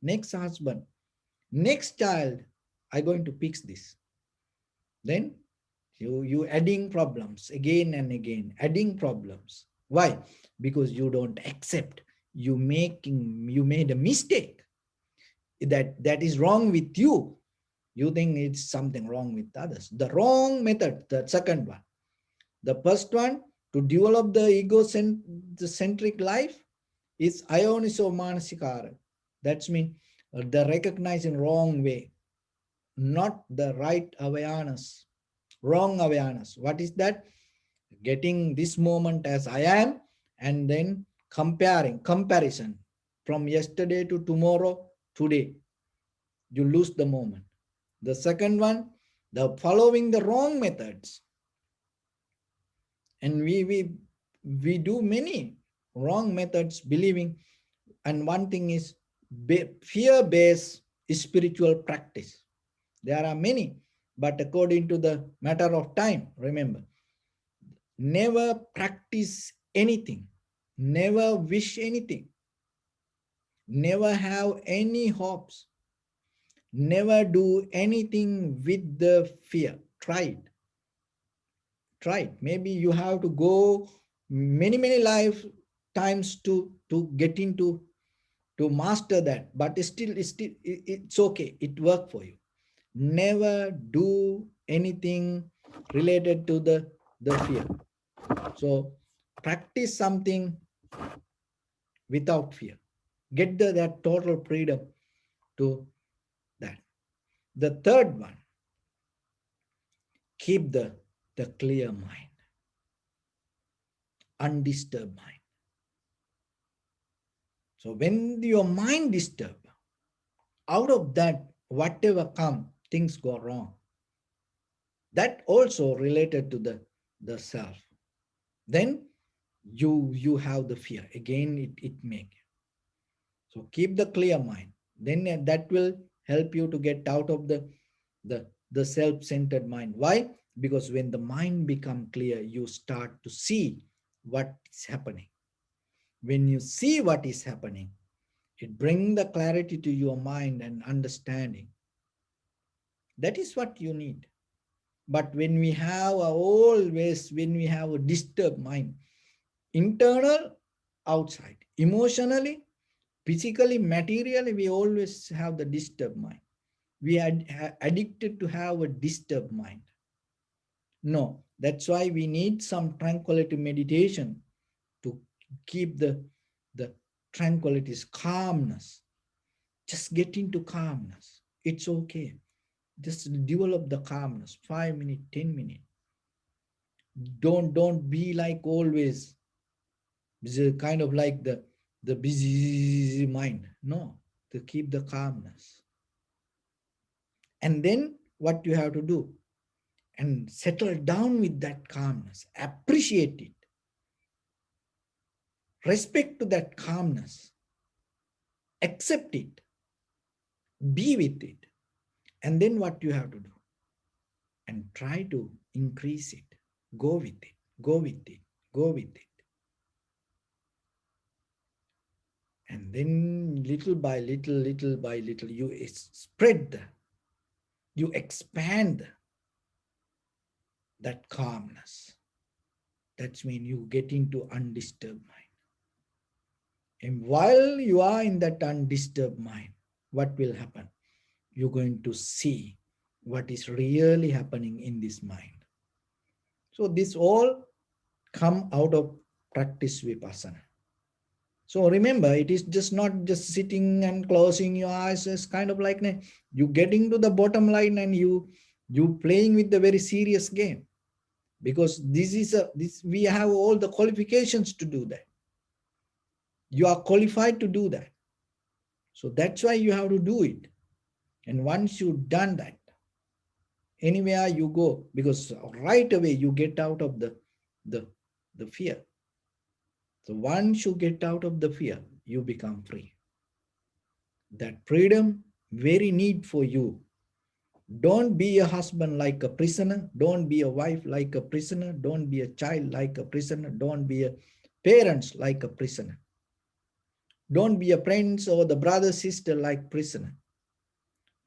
Speaker 1: next husband, Next child, I'm going to fix this. Then you adding problems again and again, adding problems. Why? Because you don't accept you made a mistake. That is wrong with you. You think it's something wrong with others. The wrong method, the second one. The first one, to develop the egocentric life, is ayoniso manasikara. That's mean the recognizing wrong way, not the right awareness, wrong awareness. What is that? Getting this moment as I am, and then comparison from yesterday to tomorrow, today, you lose the moment. The second one, the following the wrong methods, and we do many wrong methods, believing. And one thing is fear-based spiritual practice. There are many, but according to the matter of time, remember, never practice anything, never wish anything, never have any hopes, never do anything with the fear. Try it. Maybe you have to go many lifetimes to get into, to master that, but it's okay, it worked for you. Never do anything related to the fear. So practice something without fear. Get that total freedom to that. The third one, keep the clear mind, undisturbed mind. So when your mind disturbed, out of that, whatever come, things go wrong. That also related to the self. Then you have the fear. Again, it make. So keep the clear mind. Then that will help you to get out of the self-centered mind. Why? Because when the mind become clear, you start to see what is happening. When you see what is happening, it brings the clarity to your mind and understanding. That is what you need. But when we have when we have a disturbed mind, internal, outside, emotionally, physically, materially, we always have the disturbed mind. We are addicted to have a disturbed mind. No, that's why we need some tranquility meditation to keep the tranquility, calmness. Just get into calmness. It's okay. Just develop the calmness. 5 minutes, 10 minutes. Don't be like always. This is kind of like the busy mind. No, to keep the calmness. And then what you have to do? And settle down with that calmness. Appreciate it. Respect to that calmness. Accept it. Be with it. And then what you have to do? And try to increase it. Go with it. Go with it. Go with it. And then little by little, you spread, you expand that calmness. That's when you get into undisturbed mind. And while you are in that undisturbed mind, what will happen? You're going to see what is really happening in this mind. So this all come out of practice vipassana. So remember, it is just not just sitting and closing your eyes. It's kind of like you getting to the bottom line and you playing with the very serious game, because this we have all the qualifications to do that. You are qualified to do that. So that's why you have to do it. And once you've done that, anywhere you go, because right away you get out of the fear. So once you get out of the fear, you become free. That freedom, very need for you. Don't be a husband like a prisoner. Don't be a wife like a prisoner. Don't be a child like a prisoner. Don't be a parents like a prisoner. Don't be a friends or the brother, sister like prisoner.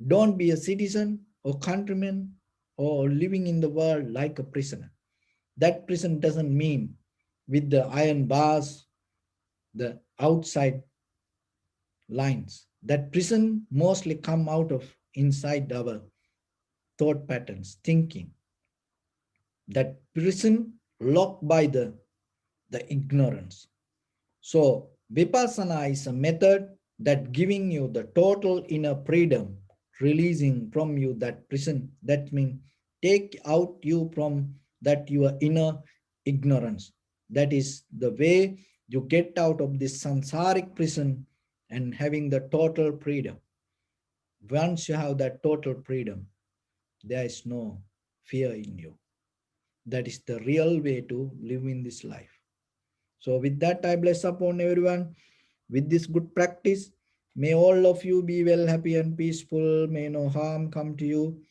Speaker 1: Don't be a citizen or countryman or living in the world like a prisoner. That prison doesn't mean with the iron bars, the outside lines. That prison mostly come out of inside our thought patterns, thinking. That prison locked by the ignorance. So Vipassana is a method that giving you the total inner freedom, releasing from you that prison. That means take out you from that your inner ignorance. That is the way you get out of this samsaric prison and having the total freedom. Once you have that total freedom, there is no fear in you. That is the real way to live in this life. So with that, I bless upon everyone with this good practice. May all of you be well, happy and peaceful. May no harm come to you.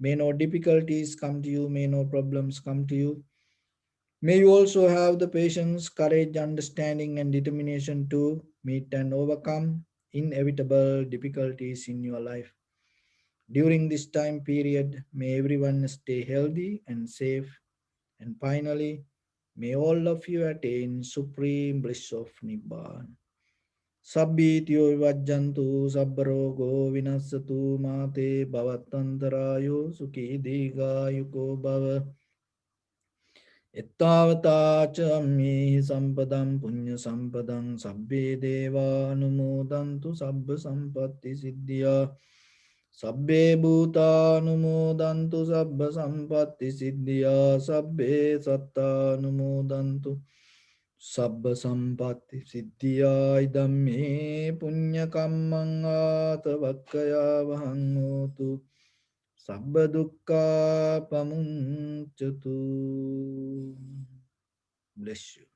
Speaker 1: May no difficulties come to you. May no problems come to you. May you also have the patience, courage, understanding and determination to meet and overcome inevitable difficulties in your life. During this time period, may everyone stay healthy and safe. And finally, may all of you attain supreme bliss of Nibbana. Sabbityo vajjantu sabbarogo vinasatu mate bhavatantarayo sukhi digayuko bhava. Ittavata cha ammi sampadam punya sampadam sabbe deva anumodantu sabba sampatti siddhya. Sabbe bhuta anumodantu sabba sampatti siddhya. Sabbe satta anumodantu sabba sampatti siddhya. Idam me punya kammang atavakkaya vahang hotu. Sabba dukkha pamuncatu. Bless you.